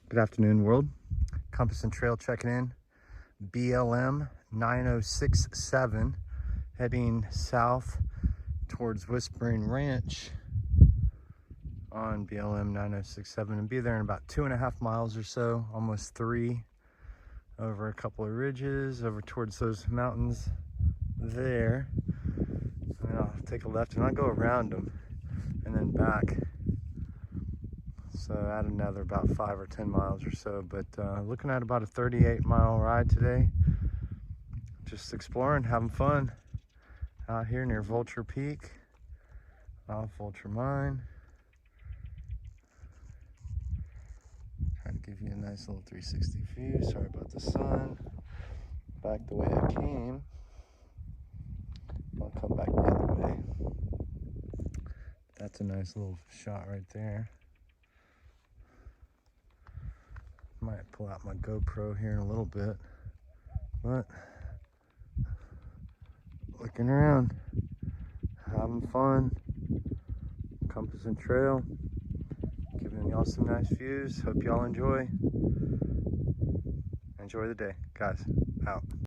Good afternoon, world. Compass and Trail checking in. BLM9067 heading south towards Whispering Ranch on BLM9067 and be there in about 2.5 miles or so, almost 3, over a couple of ridges over towards those mountains there. And I'll take a left and I'll go around them and then back. So add another about 5 or 10 miles or so, but looking at about a 38-mile ride today. Just exploring, having fun out here near Vulture Peak, off Vulture Mine. Trying to give you a nice little 360 view. Sorry about the sun. Back the way I came. I'll come back the other way. That's a nice little shot right there. Might pull out my GoPro here in a little bit, but looking around, having fun, Compass and Trail, giving y'all some nice views. Hope y'all enjoy the day. Guys, out.